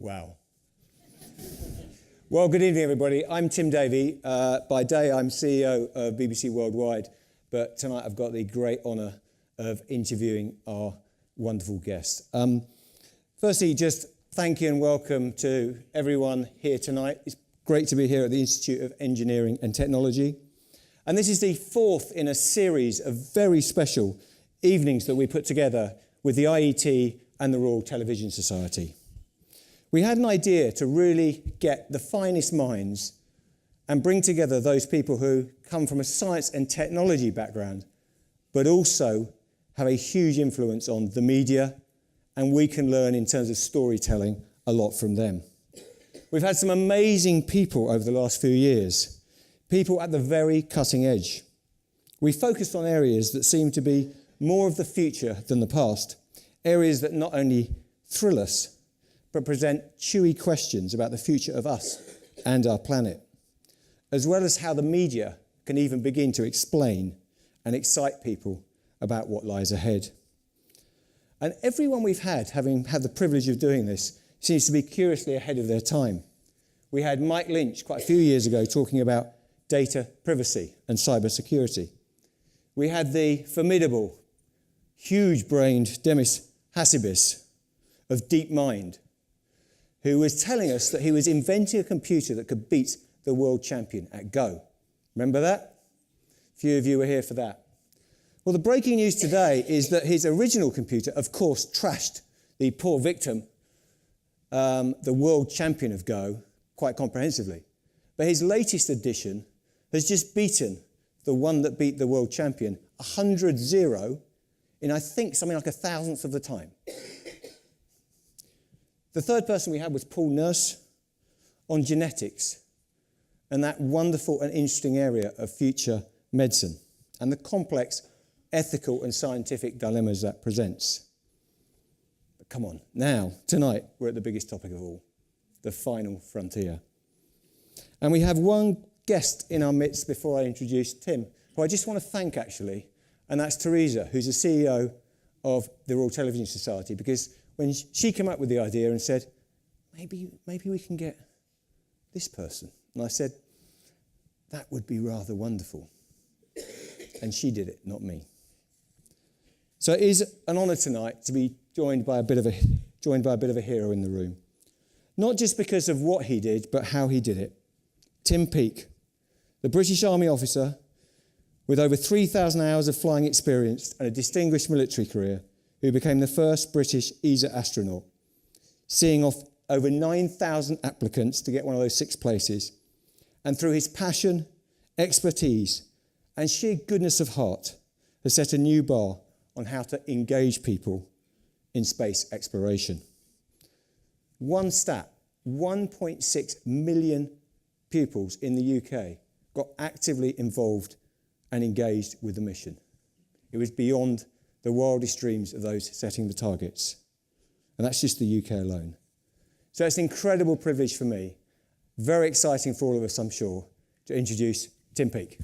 Wow. Well, good evening, everybody. I'm Tim Davey. By day, I'm CEO of BBC Worldwide, but tonight I've got the great honour of interviewing our wonderful guest. Firstly, just thank you and welcome to everyone here tonight. It's great to be here at the Institute of Engineering and Technology. And this is the fourth in a series of very special evenings that we put together with the IET and the Royal Television Society. We had an idea to really get the finest minds and bring together those people who come from a science and technology background, but also have a huge influence on the media, and we can learn in terms of storytelling a lot from them. We've had some amazing people over the last few years, people at the very cutting edge. We focused on areas that seem to be more of the future than the past, areas that not only thrill us, but present chewy questions about the future of us and our planet, as well as how the media can even begin to explain and excite people about what lies ahead. And everyone we've had, having had the privilege of doing this, seems to be curiously ahead of their time. We had Mike Lynch quite a few years ago talking about data privacy and cybersecurity. We had the formidable, huge-brained Demis Hassabis of DeepMind, who was telling us that he was inventing a computer that could beat the world champion at Go. Remember that? A few of you were here for that. Well, the breaking news today is that his original computer, of course, trashed the poor victim, the world champion of Go, quite comprehensively. But his latest edition has just beaten the one that beat the world champion 100-0 in, I think, something like 1,000th of the time. The third person we had was Paul Nurse on genetics and that wonderful and interesting area of future medicine and the complex ethical and scientific dilemmas that presents. But come on, now, tonight, we're at the biggest topic of all, the final frontier. And we have one guest in our midst before I introduce Tim, who I just want to thank, actually, and that's Teresa, who's the CEO of the Royal Television Society, because when she came up with the idea and said, maybe we can get this person. And I said, that would be rather wonderful. And she did it, not me. So it is an honour tonight to be joined by a bit of a hero in the room. Not just because of what he did, but how he did it. Tim Peake, the British Army officer with over 3,000 hours of flying experience and a distinguished military career, who became the first British ESA astronaut, seeing off over 9,000 applicants to get one of those 6 places. And through his passion, expertise, and sheer goodness of heart, has set a new bar on how to engage people in space exploration. One stat, 1.6 million pupils in the UK got actively involved and engaged with the mission. It was beyond the wildest dreams of those setting the targets. And that's just the UK alone. So it's an incredible privilege for me, very exciting for all of us, I'm sure, to introduce Tim Peake.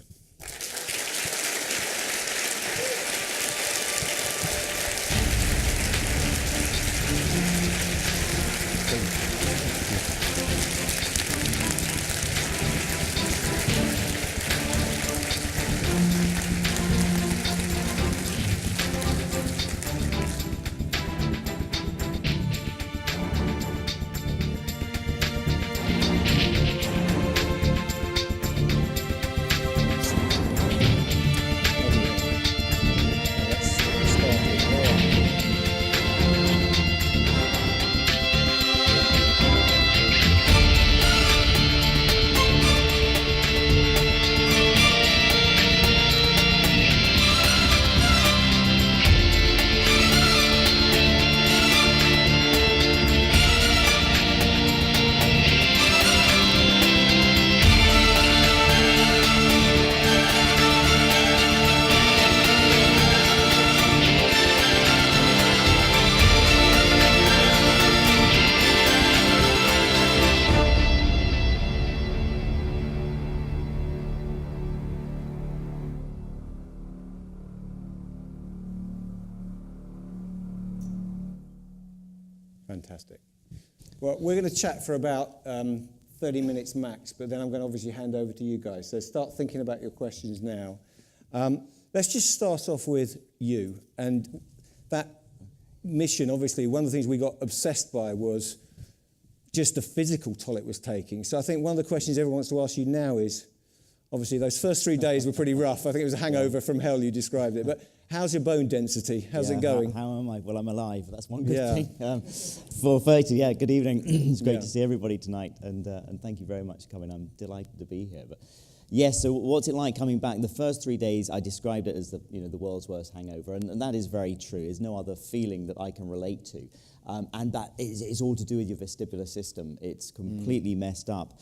Fantastic. Well, we're going to chat for about 30 minutes max, but then I'm going to obviously hand over to you guys. So start thinking about your questions now. Let's just start off with you. And that mission, obviously, one of the things we got obsessed by was just the physical toll it was taking. So I think one of the questions everyone wants to ask you now is, obviously, those first 3 days were pretty rough. I think it was a hangover from hell, you described it. But how's your bone density? How's it going? How am I? Well, I'm alive. That's one good thing. 4:30, good evening. It's great to see everybody tonight. And thank you very much for coming. I'm delighted to be here. But yes, so what's it like coming back? The first 3 days, I described it as the world's worst hangover. And that is very true. There's no other feeling that I can relate to. And that is all to do with your vestibular system. It's completely messed up.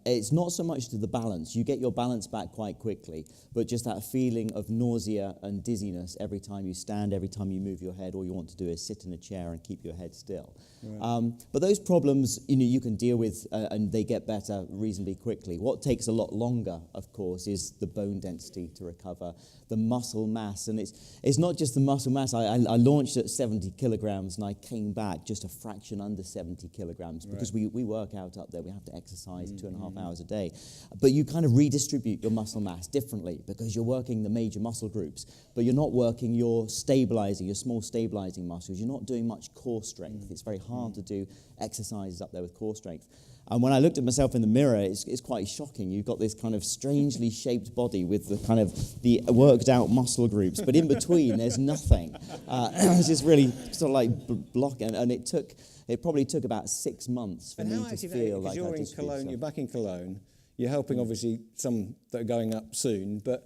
It's not so much to the balance. You get your balance back quite quickly, but just that feeling of nausea and dizziness every time you stand, every time you move your head, all you want to do is sit in a chair and keep your head still. Right. But those problems, you can deal with, and they get better reasonably quickly. What takes a lot longer, of course, is the bone density to recover, the muscle mass. And it's not just the muscle mass. I launched at 70 kilograms, and I came back just a fraction under 70 kilograms because we work out up there. We have to exercise 2.5 hours a day. But you kind of redistribute your muscle mass differently because you're working the major muscle groups, but you're not working your small stabilizing muscles. You're not doing much core strength. It's very hard to do exercises up there with core strength. And when I looked at myself in the mirror, it's quite shocking. You've got this kind of strangely shaped body with the kind of the worked out muscle groups, but in between there's nothing. It's just really sort of like blocking. And it probably took about 6 months for me to feel like you're in Cologne, you're back in Cologne. You're helping, obviously, some that are going up soon. But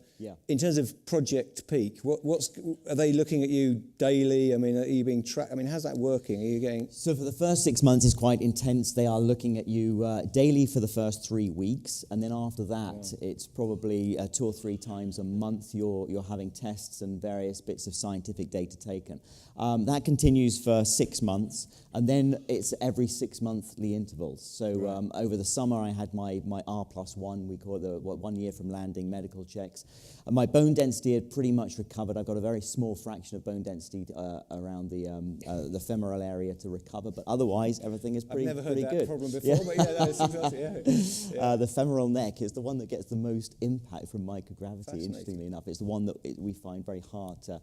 in terms of Project Peak, are they looking at you daily? I mean, are you being tracked? I mean, how's that working? Are you getting... So for the first 6 months, it's quite intense. They are looking at you daily for the first 3 weeks. And then after that, it's probably 2 or 3 times a month you're having tests and various bits of scientific data taken. That continues for 6 months. And then it's every 6 monthly intervals. So over the summer, I had my R+1, we call it the 1 year from landing medical checks. And my bone density had pretty much recovered. I've got a very small fraction of bone density around the femoral area to recover, but otherwise everything is pretty good. I've never heard that problem before, but that's exactly, the femoral neck is the one that gets the most impact from microgravity, interestingly enough. It's the one that we find very hard to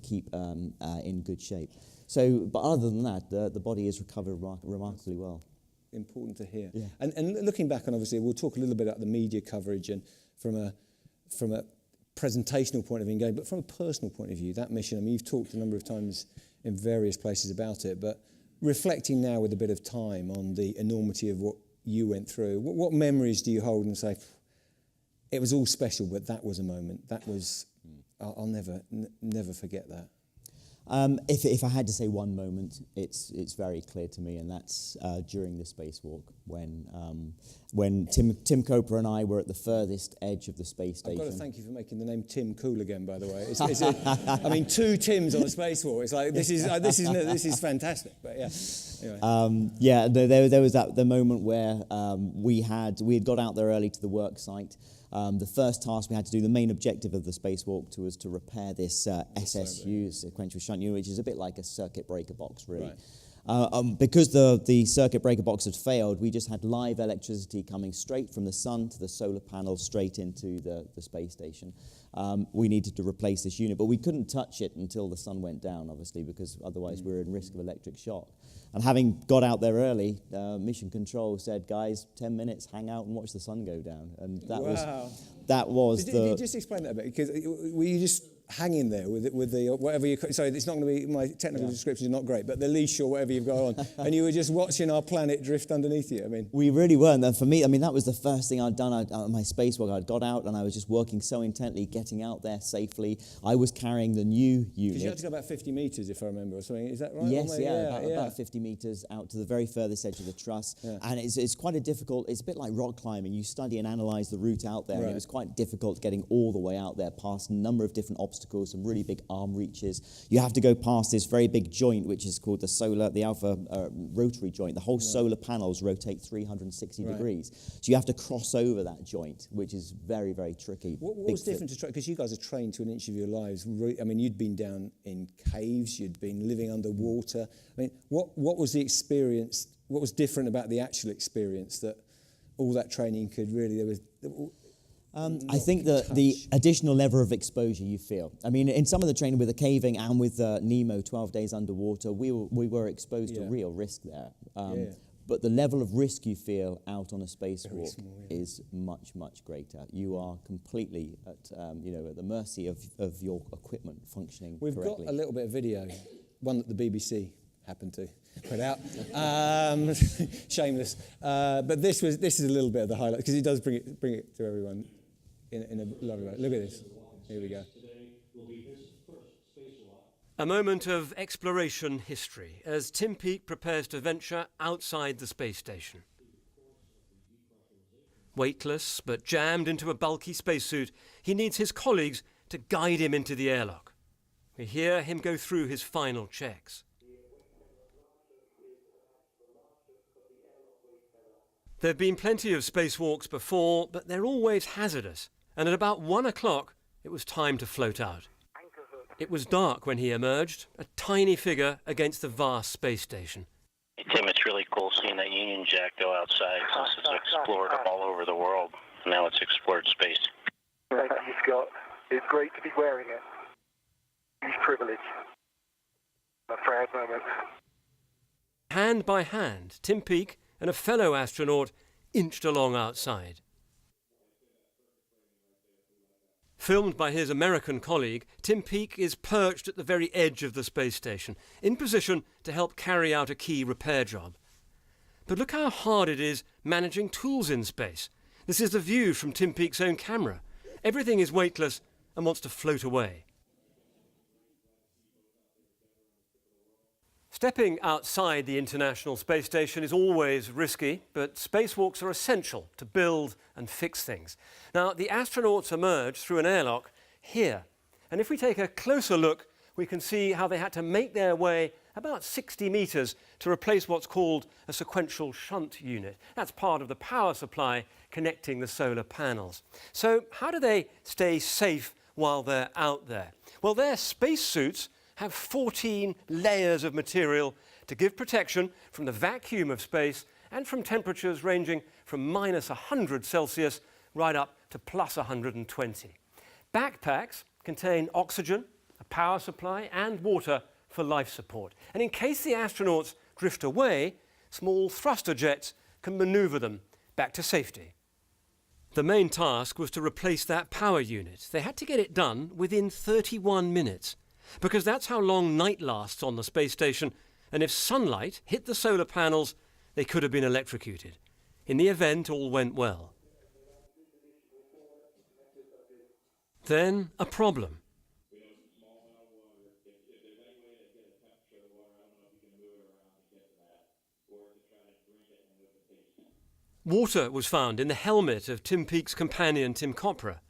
keep in good shape. So, but other than that, the body has recovered remarkably well. Important to hear. Yeah. And looking back on, obviously, we'll talk a little bit about the media coverage and from a presentational point of view, but from a personal point of view, that mission, I mean, you've talked a number of times in various places about it, but reflecting now with a bit of time on the enormity of what you went through, what memories do you hold and say, it was all special, but that was a moment, that was, I'll never forget that? If I had to say one moment, it's very clear to me, and that's during the spacewalk when Tim Coper and I were at the furthest edge of the space station. I've got to thank you for making the name Tim cool again, by the way. I mean, 2 Tims on a spacewalk. It's like this is fantastic. But yeah. Anyway. There was the moment where we had got out there early to the work site. The first task we had to do, the main objective of the spacewalk was to repair this SSU, sequential shunt unit, which is a bit like a circuit breaker box, really. Right. Because the circuit breaker box had failed, we just had live electricity coming straight from the sun to the solar panel straight into the space station. We needed to replace this unit, but we couldn't touch it until the sun went down, obviously, because otherwise we were in risk of electric shock. And having got out there early, Mission Control said, guys, 10 minutes, hang out and watch the sun go down. And that was Did you just explain that a bit? Because were you just hanging there with the whatever you... Sorry, it's not going to be... My technical description is not great, but the leash or whatever you've got on, and you were just watching our planet drift underneath you. I mean... We really were. And for me, I mean, that was the first thing I'd done on my spacewalk. I'd got out and I was just working so intently, getting out there safely. I was carrying the new unit. Because you had to go about 50 metres, if I remember, or something. Is that right? Yes, about 50 metres out to the very furthest edge of the truss. Yeah. And it's quite a difficult... It's a bit like rock climbing. You study and analyse the route out there, and it was quite difficult getting all the way out there past a number of different obstacles obstacles, some really big arm reaches. You have to go past this very big joint, which is called the alpha rotary joint. The whole solar panels rotate 360 degrees. So you have to cross over that joint, which is very, very tricky. What was different to because you guys are trained to an inch of your lives. I mean, you'd been down in caves, you'd been living underwater. I mean, what was the experience? What was different about the actual experience that all that training could really? I think the additional level of exposure you feel. I mean, in some of the training with the caving and with Nemo, 12 days underwater, we were exposed to real risk there. But the level of risk you feel out on a spacewalk is much, much greater. You are completely at the mercy of your equipment functioning correctly. We've got a little bit of video, one that the BBC happened to put out. Shameless. But this is a little bit of the highlight because it does bring it to everyone in a lovely way. Look at this. Here we go. A moment of exploration history as Tim Peake prepares to venture outside the space station. Weightless but jammed into a bulky spacesuit, he needs his colleagues to guide him into the airlock. We hear him go through his final checks. There have been plenty of spacewalks before, but they're always hazardous, and at about 1 o'clock it was time to float out. It was dark when he emerged, a tiny figure against the vast space station. Hey, Tim, it's really cool seeing that Union Jack go outside since it's explored all over the world. Now it's explored space. Thank you, Scott. It's great to be wearing it. Huge privilege. A proud moment. Hand by hand, Tim Peake and a fellow astronaut inched along outside. Filmed by his American colleague, Tim Peake is perched at the very edge of the space station, in position to help carry out a key repair job. But look how hard it is managing tools in space. This is the view from Tim Peake's own camera. Everything is weightless and wants to float away. Stepping outside the International Space Station is always risky, but spacewalks are essential to build and fix things. Now, the astronauts emerge through an airlock here. And if we take a closer look, we can see how they had to make their way about 60 meters to replace what's called a sequential shunt unit. That's part of the power supply connecting the solar panels. So how do they stay safe while they're out there? Well, their spacesuits have 14 layers of material to give protection from the vacuum of space and from temperatures ranging from minus 100 Celsius right up to plus 120. Backpacks contain oxygen, a power supply and water for life support. And in case the astronauts drift away, small thruster jets can maneuver them back to safety. The main task was to replace that power unit. They had to get it done within 31 minutes. Because that's how long night lasts on the space station, and if sunlight hit the solar panels, they could have been electrocuted. In the event, all went well. Then, a problem. Water was found in the helmet of Tim Peake's companion, Tim Kopra.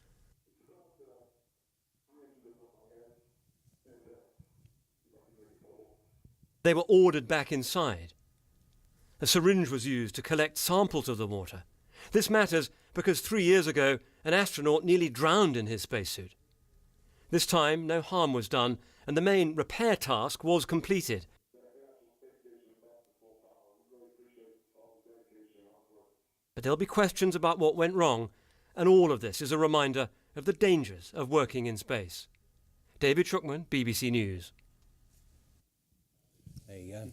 They were ordered back inside. A syringe was used to collect samples of the water. This matters because 3 years ago, an astronaut nearly drowned in his spacesuit. This time, no harm was done, and the main repair task was completed. But there'll be questions about what went wrong, and all of this is a reminder of the dangers of working in space. David Shuckman, BBC News. There you go.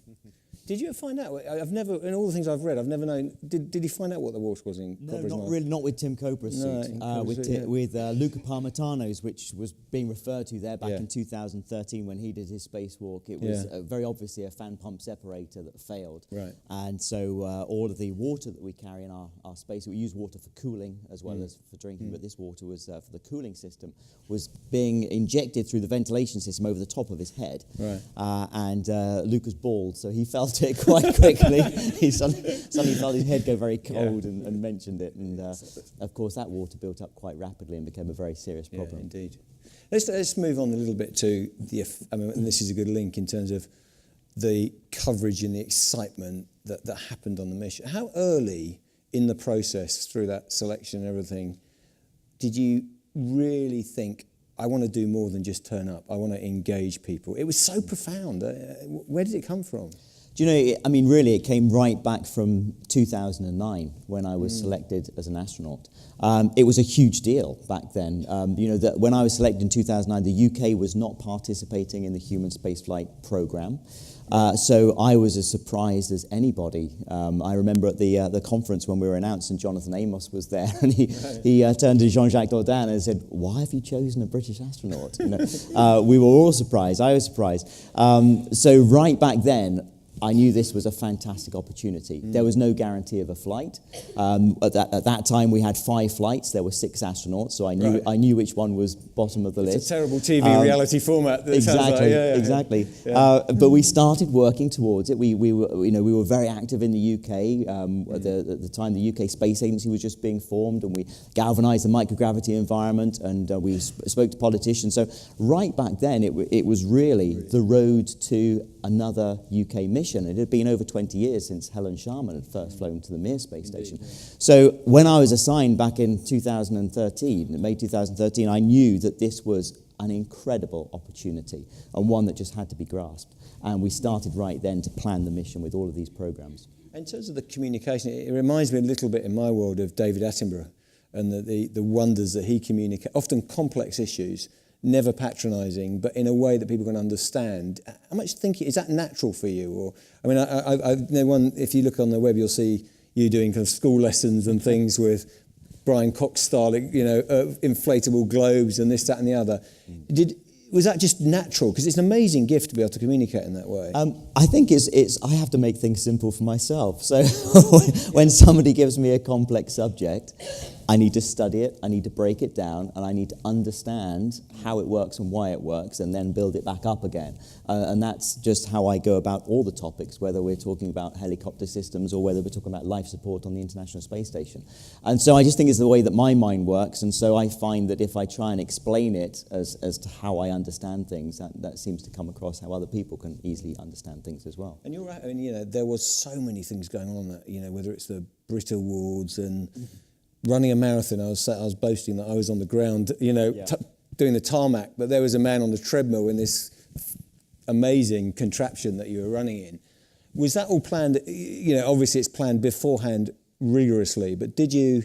Did you ever find out? I've never, in all the things I've read, I've never known. Did he find out what the water was in No, Copra's not mouth? really, not with Tim Copra's suit. With Luca Parmitano's, which was being referred to there back in 2013 when he did his spacewalk. It was very obviously a fan pump separator that failed. Right. And so all of the water that we carry in our space, we use water for cooling as well as for drinking, but this water was for the cooling system, was being injected through the ventilation system over the top of his head. Right. And Luca's bald, so he felt it quite quickly. He suddenly felt his head go very cold and mentioned it. And of course, that water built up quite rapidly and became a very serious problem. Yeah, indeed. Let's move on a little bit to and this is a good link in terms of the coverage and the excitement that happened on the mission. How early in the process, through that selection and everything, did you really think, I want to do more than just turn up, I want to engage people? It was so profound. Where did it come from? Do you know, I mean, really, it came right back from 2009 when I was selected as an astronaut. It was a huge deal back then. You know, that when I was selected in 2009, the UK was not participating in the human spaceflight program. So I was as surprised as anybody. I remember at the conference when we were announced and Jonathan Amos was there, and he turned to Jean-Jacques Dordain and said, "Why have you chosen a British astronaut?" You know, we were all surprised. I was surprised. So right back then, I knew this was a fantastic opportunity. There was no guarantee of a flight. At that time, we had 5 flights. There were 6 astronauts, so I knew which one was bottom of the list. It's a terrible TV reality format. That Exactly, exactly. But we started working towards it. We were very active in the UK. At the time, the UK Space Agency was just being formed, and we galvanised the microgravity environment, and we spoke to politicians. So right back then, it was really the road to another UK mission. It had been over 20 years since Helen Sharman had first flown to the Mir space station. So when I was assigned back in 2013, May 2013, I knew that this was an incredible opportunity and one that just had to be grasped. And we started right then to plan the mission with all of these programs. In terms of the communication, it reminds me a little bit in my world of David Attenborough and the wonders that he communicates, often complex issues, never patronising, but in a way that people can understand. How much thinking, is that natural for you? Or, I mean, I know if you look on the web, you'll see you doing kind of school lessons and things with Brian Cox style, you know, inflatable globes and this, that and the other. Was that just natural? Because it's an amazing gift to be able to communicate in that way. I think I have to make things simple for myself. So when somebody gives me a complex subject, I need to study it, I need to break it down, and I need to understand how it works and why it works, and then build it back up again. And that's just how I go about all the topics, whether we're talking about helicopter systems or whether we're talking about life support on the International Space Station. And so I just think it's the way that my mind works, and so I find that if I try and explain it as to how I understand things, that seems to come across how other people can easily understand things as well. And you're right, I mean, you know, there was so many things going on that, you know, whether it's the Brit Awards and running a marathon. I was boasting that I was on the ground, you know, doing the tarmac, but there was a man on the treadmill in this amazing contraption that you were running in. Was that all planned? You know, obviously it's planned beforehand rigorously, but did you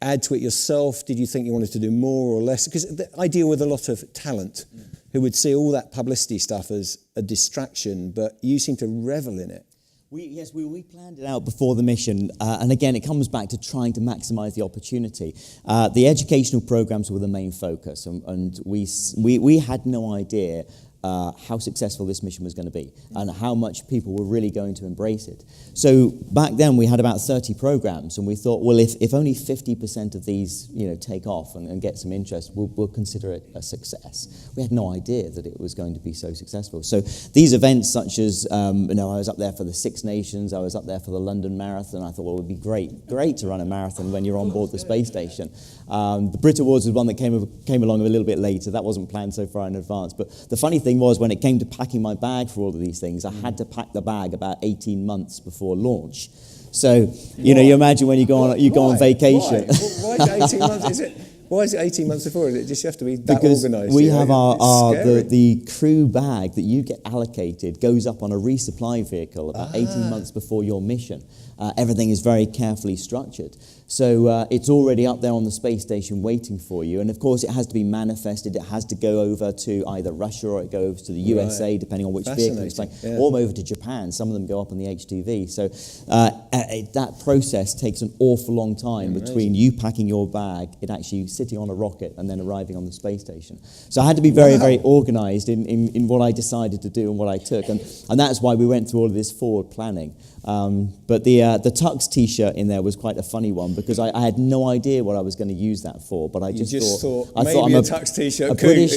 add to it yourself? Did you think you wanted to do more or less? Because I deal with a lot of talent who would see all that publicity stuff as a distraction, but you seem to revel in it. We planned it out before the mission, and again, it comes back to trying to maximise the opportunity. The educational programs were the main focus, and we had no idea how successful this mission was going to be and how much people were really going to embrace it. So back then we had about 30 programs, and we thought, well, if only 50% of these, you know, take off and get some interest, we'll consider it a success. We had no idea that it was going to be so successful. So these events, such as you know, I was up there for the Six Nations, I was up there for the London Marathon. I thought, well, it would be great to run a marathon when you're on board the space station. The Brit Awards was one that came along a little bit later. That wasn't planned so far in advance. But the funny thing was, when it came to packing my bag for all of these things, I had to pack the bag about 18 months before launch. So, you know, you imagine when you go on vacation. Why is it 18 months? Why is it 18 months before? Is it just you have to be that organised? We have the crew bag that you get allocated goes up on a resupply vehicle about 18 months before your mission. Everything is very carefully structured. So it's already up there on the space station waiting for you. And of course, it has to be manifested. It has to go over to either Russia or it goes to the USA, depending on which vehicle it's like, or over to Japan. Some of them go up on the HTV. So that process takes an awful long time between you packing your bag, it actually sitting on a rocket, and then arriving on the space station. So I had to be very, very organised in what I decided to do and what I took. And that's why we went through all of this forward planning. But the Tux T-shirt in there was quite a funny one, because I had no idea what I was going to use that for. But I just thought maybe I'm a Tux T-shirt.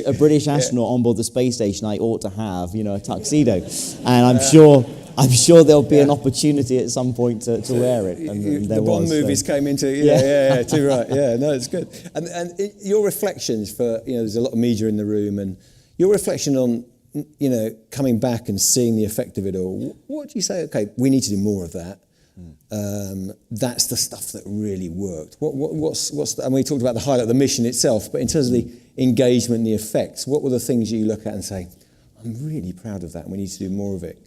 A British astronaut on board the space station. I ought to have, you know, a tuxedo. And I'm I'm sure there'll be an opportunity at some point to wear it. And the Bond movies came into too right. Yeah, no, it's good. And your reflections for there's a lot of media in the room, and your reflection on coming back and seeing the effect of it all. What do you say? Okay, we need to do more of that. That's the stuff that really worked. What's and we talked about the highlight of the mission itself, but in terms of the engagement and the effects, what were the things you look at and say, I'm really proud of that and we need to do more of it?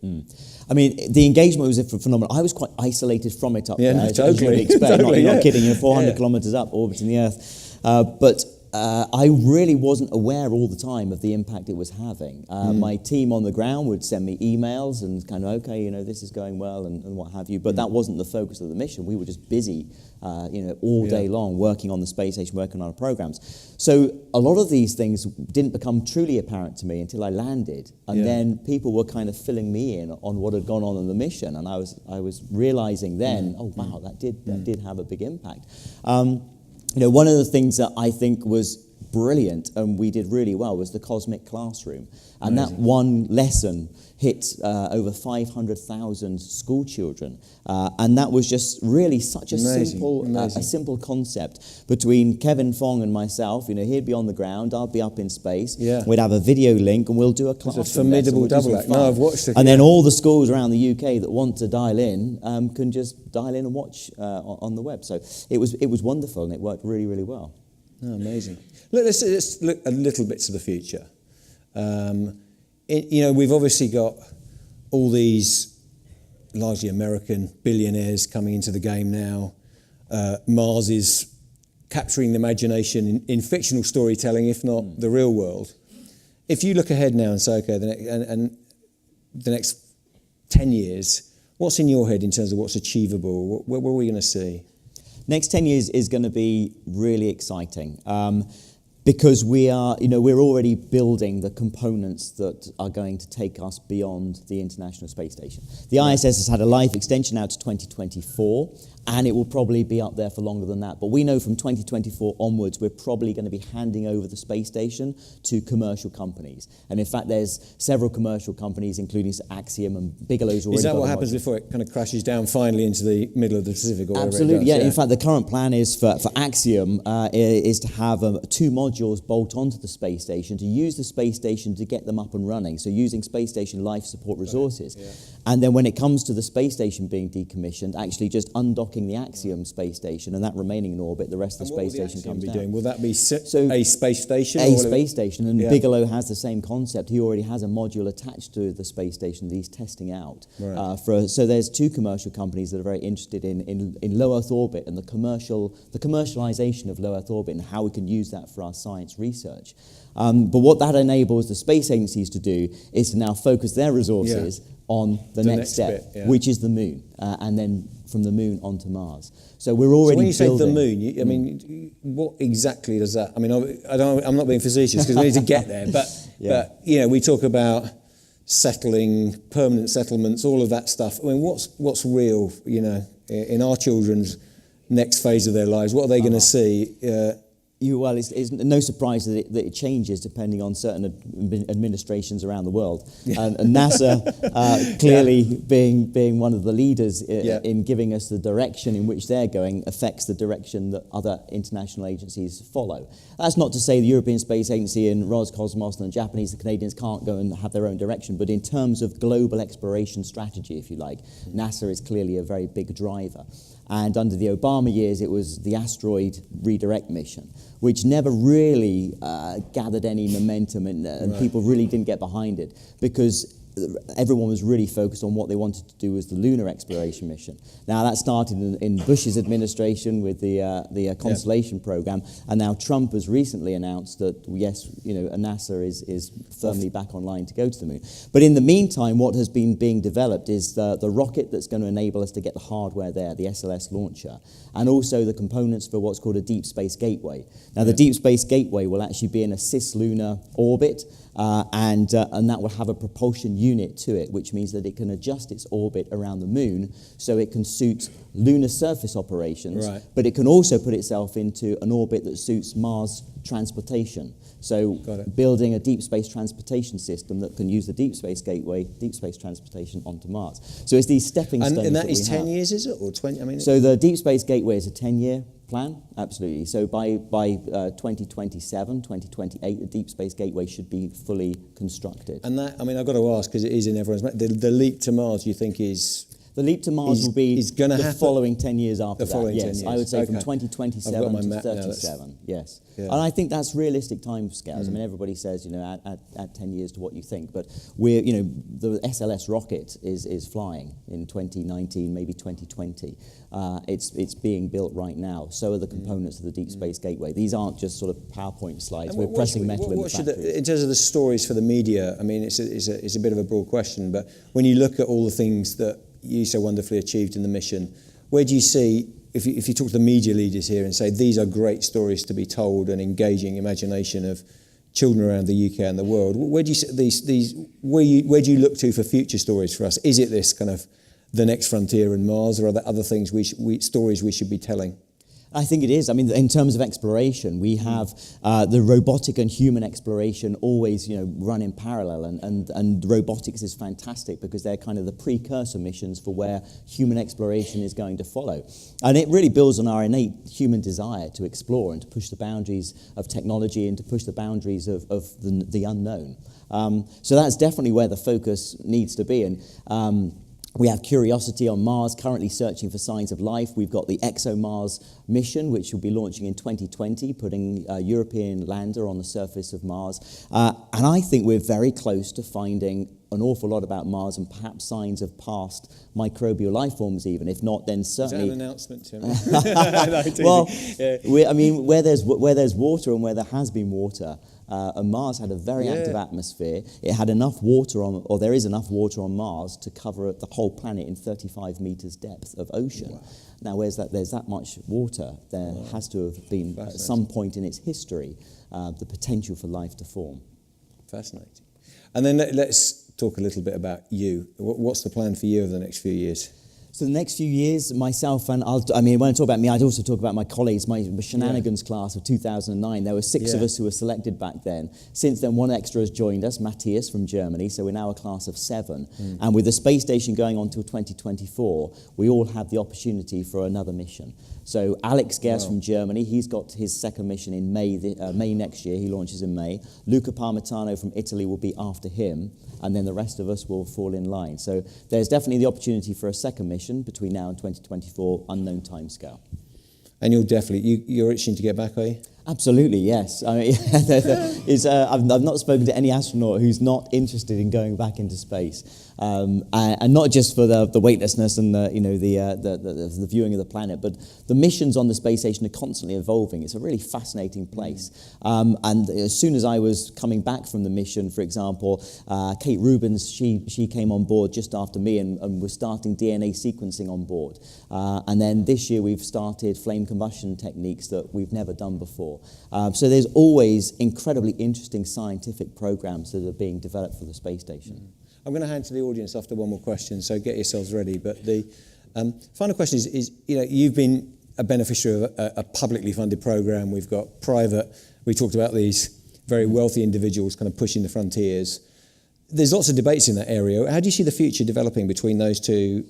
I mean, the engagement was phenomenal. I was quite isolated from it up there, no, as you would expect. Not kidding, 400 kilometres up, orbiting the Earth. But I really wasn't aware all the time of the impact it was having. My team on the ground would send me emails and kind of, okay, this is going well and what have you. But that wasn't the focus of the mission. We were just busy, all day long working on the space station, working on our programs. So a lot of these things didn't become truly apparent to me until I landed. And then people were kind of filling me in on what had gone on in the mission. And I was realizing then, oh, wow, that did have a big impact. One of the things that I think was brilliant and we did really well was the Cosmic Classroom. And that one lesson hit over 500,000 school children. And that was just really such a simple concept between Kevin Fong and myself. He'd be on the ground, I'd be up in space. Yeah. We'd have a video link and we'll do a class. It's a formidable double act. No, I've watched it. And then all the schools around the UK that want to dial in can just dial in and watch on the web. So it was wonderful and it worked really, really well. Oh, amazing. Let's look a little bit to the future. We've obviously got all these largely American billionaires coming into the game now. Mars is capturing the imagination in fictional storytelling, if not the real world. If you look ahead now and say, okay, the next 10 years, what's in your head in terms of what's achievable? What are we going to see? Next 10 years is going to be really exciting because we're already building the components that are going to take us beyond the International Space Station. The ISS has had a life extension out to 2024, and it will probably be up there for longer than that. But we know from 2024 onwards, we're probably going to be handing over the space station to commercial companies. And in fact, there's several commercial companies, including Axiom and Bigelow's already. Is that what happens before it kind of crashes down finally into the middle of the Pacific? Or absolutely, yeah. In fact, the current plan is for Axiom is to have 2 modules bolt onto the space station to use the space station to get them up and running. So using space station life support resources. Right. Yeah. And then when it comes to the space station being decommissioned, actually just undocking the Axiom space station and that remaining in orbit, the rest of the space station comes down. Will that be a space station? A space station, and Bigelow has the same concept. He already has a module attached to the space station that he's testing out. Right. So there's 2 commercial companies that are very interested in low Earth orbit and the commercialization of low Earth orbit and how we can use that for our science research. But what that enables the space agencies to do is to now focus their resources on the next step, which is the moon, and then from the moon onto Mars. So we're already. So when you say the moon, I mean, what exactly does that? I mean, I'm not being facetious because we need to get there, but we talk about settling, permanent settlements, all of that stuff. I mean, what's real? In our children's next phase of their lives, what are they going to see? Well, it's no surprise that it changes depending on certain administrations around the world. And NASA clearly being one of the leaders in giving us the direction in which they're going affects the direction that other international agencies follow. That's not to say the European Space Agency and Roscosmos and the Japanese and Canadians can't go and have their own direction, but in terms of global exploration strategy, if you like, NASA is clearly a very big driver. And under the Obama years, it was the asteroid redirect mission, which never really gathered any momentum, and people really didn't get behind it because everyone was really focused on what they wanted to do was the lunar exploration mission. Now that started in Bush's administration with the Constellation program, and now Trump has recently announced that yes, NASA is firmly back online to go to the moon. But in the meantime, what has been being developed is the rocket that's going to enable us to get the hardware there, the SLS launcher, and also the components for what's called a deep space gateway. Now the deep space gateway will actually be in a cislunar orbit, and that will have a propulsion unit to it, which means that it can adjust its orbit around the moon so it can suit lunar surface operations, Right. but it can also put itself into an orbit that suits Mars transportation. So Got it. building a deep space transportation system that can use the Deep Space Gateway, deep space transportation onto Mars. So it's these stepping stones And that we is 10 have. years, is it? Or 20? I mean, So the Deep Space Gateway is a 10-year plan, absolutely. So by 2027, 2028, the Deep Space Gateway should be fully constructed. and that, I mean, I've got to ask, because it is in everyone's mind, the leap to Mars, you think is... The leap to Mars Is- will be is gonna the happen? following 10 years after The following that. 10 Yes, years. I would say from Okay. 2027 I've got my to map now, that's- 37. Yes, Yeah. and I think that's realistic timescales. I mean, everybody says add 10 years to what you think, but the SLS rocket is flying in 2019, maybe 2020. It's being built right now. So are the components of the Deep Space Gateway. These aren't just sort of PowerPoint slides. And We're what pressing should- metal in the what should factories. in terms of the stories for the media, I mean, it's a bit of a broad question, but when you look at all the things that you so wonderfully achieved in the mission, where do you see, if you talk to the media leaders here and say these are great stories to be told and engaging imagination of children around the UK and the world, where do you see where do you look to for future stories for us? Is it this kind of the next frontier in Mars, or are there other things stories we should be telling? I think it is. I mean, in terms of exploration, we have the robotic and human exploration always, run in parallel, and robotics is fantastic because they're kind of the precursor missions for where human exploration is going to follow. And it really builds on our innate human desire to explore and to push the boundaries of technology and to push the boundaries of the unknown. So that's definitely where the focus needs to be. And we have Curiosity on Mars, currently searching for signs of life. We've got the ExoMars mission, which will be launching in 2020, putting a European lander on the surface of Mars. And I think we're very close to finding an awful lot about Mars and perhaps signs of past microbial life forms even. If not, then certainly... Is that an announcement, Tim? Well, Yeah. where there's water and where there has been water, and Mars had a very active atmosphere. It had enough water or there is enough water on Mars to cover the whole planet in 35 meters depth of ocean. Wow. Now, there's that much water. There has to have been, at some point in its history, the potential for life to form. Fascinating. And then let's talk a little bit about you. What's the plan for you over the next few years? So the next few years, myself and when I talk about me, I'd also talk about my colleagues, my Shenanigans class of 2009. There were 6 of us who were selected back then. Since then, one extra has joined us, Matthias from Germany, so we're now a class of 7. And with the space station going on till 2024, we all have the opportunity for another mission. So Alex Gers from Germany, he's got his second mission in May next year. He launches in May. Luca Parmitano from Italy will be after him, and then the rest of us will fall in line. So there's definitely the opportunity for a second mission between now and 2024, unknown timescale. And you're itching to get back, are you? Absolutely, yes. I mean, I've not spoken to any astronaut who's not interested in going back into space, and not just for the weightlessness and the viewing of the planet, but the missions on the space station are constantly evolving. It's a really fascinating place. And as soon as I was coming back from the mission, for example, Kate Rubins, she came on board just after me and was starting DNA sequencing on board. And then this year we've started flame combustion techniques that we've never done before. So there's always incredibly interesting scientific programs that are being developed for the space station. I'm going to hand to the audience after one more question, so get yourselves ready. But the final question is you've been a beneficiary of a publicly funded program. We've got private. We talked about these very wealthy individuals kind of pushing the frontiers. There's lots of debates in that area. How do you see the future developing between those two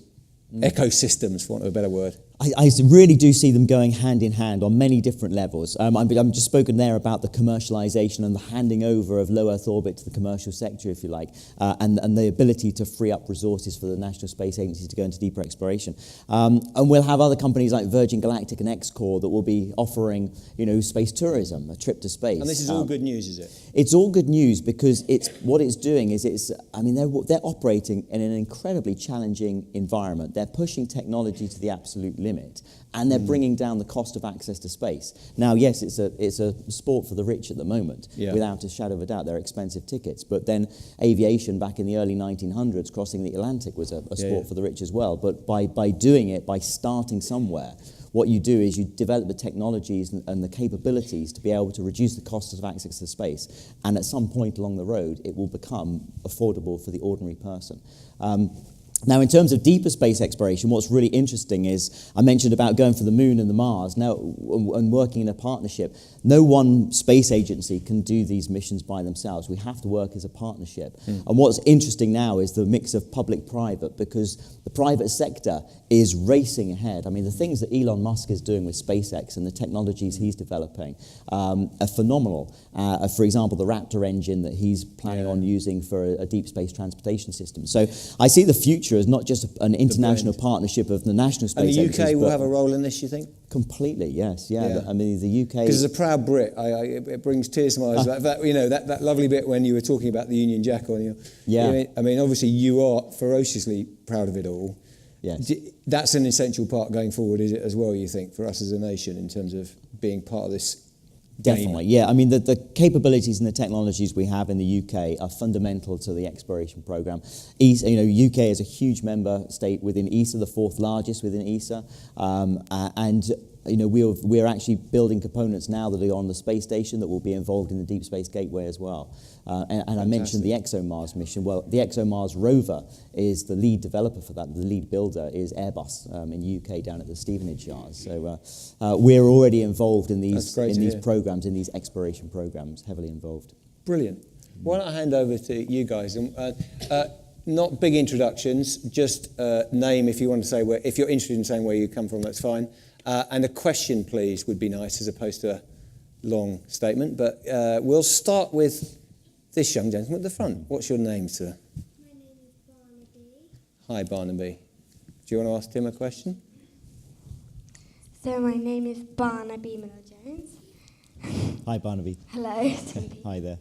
ecosystems, for want of a better word? I really do see them going hand in hand on many different levels. I'm just spoken there about the commercialization and the handing over of low Earth orbit to the commercial sector, if you like, and the ability to free up resources for the National Space Agency to go into deeper exploration. And we'll have other companies like Virgin Galactic and XCOR that will be offering, space tourism, a trip to space. And this is all good news, is it? It's all good news because what it's doing is they're operating in an incredibly challenging environment. They're pushing technology to the absolute limit, and they're bringing down the cost of access to space. Now, yes, it's a sport for the rich at the moment, without a shadow of a doubt. They're expensive tickets, but then aviation back in the early 1900s, crossing the Atlantic, was a sport for the rich as well. But by doing it, by starting somewhere, what you do is you develop the technologies and the capabilities to be able to reduce the cost of access to space. And at some point along the road, it will become affordable for the ordinary person. Now, in terms of deeper space exploration, what's really interesting is I mentioned about going for the moon and the Mars now and working in a partnership. No one space agency can do these missions by themselves. We have to work as a partnership. And what's interesting now is the mix of public-private, because the private sector is racing ahead. I mean, the things that Elon Musk is doing with SpaceX and the technologies he's developing are phenomenal. For example, the Raptor engine that he's planning on using for a deep space transportation system. So I see the future as not just an international partnership of the national space And the agencies, UK will have a role in this, you think? Completely, yes, yeah. I mean, the UK... Because as a proud Brit, it brings tears to my eyes. That lovely bit when you were talking about the Union Jack on you. Yeah. I mean, obviously you are ferociously proud of it all. Yes. That's an essential part going forward, is it, as well, you think, for us as a nation in terms of being part of this game? Definitely, yeah. I mean, the capabilities and the technologies we have in the UK are fundamental to the exploration programme. UK is a huge member state within ESA, the fourth largest within ESA, and we're actually building components now that are on the space station that will be involved in the Deep Space Gateway as well. And I mentioned the ExoMars mission. Well, the ExoMars rover is the lead developer for that. The lead builder is Airbus in UK down at the Stevenage yards. So we're already involved in these programs, in these exploration programs, heavily involved. Brilliant. Why don't I hand over to you guys? Not big introductions, just name if you want to say where. If you're interested in saying where you come from, that's fine. And a question, please, would be nice, as opposed to a long statement. But we'll start with this young gentleman at the front. What's your name, sir? My name is Barnaby. Hi, Barnaby. Do you want to ask Tim a question? So my name is Barnaby Miller-Jones. Hi, Barnaby. Hello, Timby. Hi there.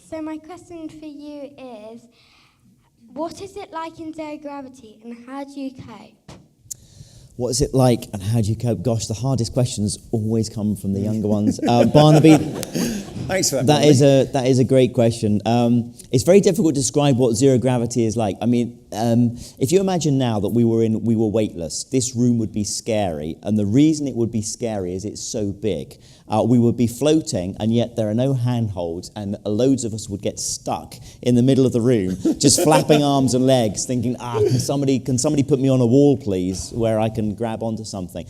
So my question for you is, what is it like in zero gravity and how do you cope? What is it like and how do you cope? Gosh, the hardest questions always come from the younger ones. Barnaby, thanks for that. That is a great question. It's very difficult to describe what zero gravity is like. I mean, if you imagine now that we were weightless, this room would be scary, and the reason it would be scary is it's so big. We would be floating, and yet there are no handholds, and loads of us would get stuck in the middle of the room, just flapping arms and legs, thinking, can somebody put me on a wall, please, where I can grab onto something.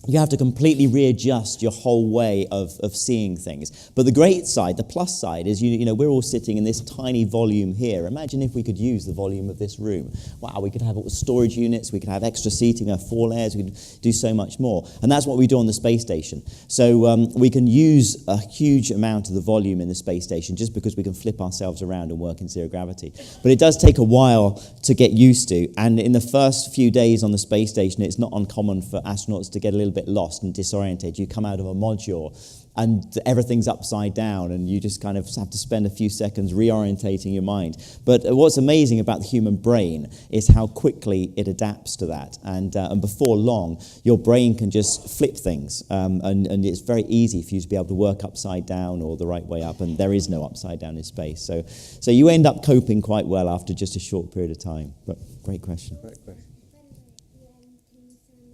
You have to completely readjust your whole way of seeing things. But the great side, the plus side, is we're all sitting in this tiny volume here. Imagine if we could use the volume of this room. Wow, we could have storage units, we could have extra seating, 4 layers, we could do so much more. And that's what we do on the space station. So we can use a huge amount of the volume in the space station just because we can flip ourselves around and work in zero gravity. But it does take a while to get used to. And in the first few days on the space station, it's not uncommon for astronauts to get a little bit lost and disoriented. You come out of a module and everything's upside down and you just kind of have to spend a few seconds reorientating your mind. But what's amazing about the human brain is how quickly it adapts to that. And before long, your brain can just flip things. And it's very easy for you to be able to work upside down or the right way up, and there is no upside down in space. So you end up coping quite well after just a short period of time. But great question. Great question.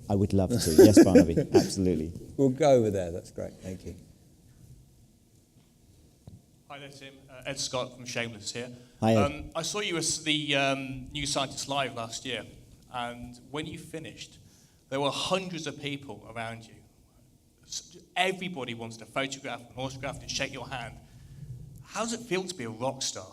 I would love to. Yes, Barnaby, absolutely. We'll go over there. That's great. Thank you. Hi there, Tim. Ed Scott from Shameless here. Hi, Ed. I saw you as the New Scientist Live last year, and when you finished, there were hundreds of people around you. Everybody wanted to photograph and autograph and shake your hand. How does it feel to be a rock star?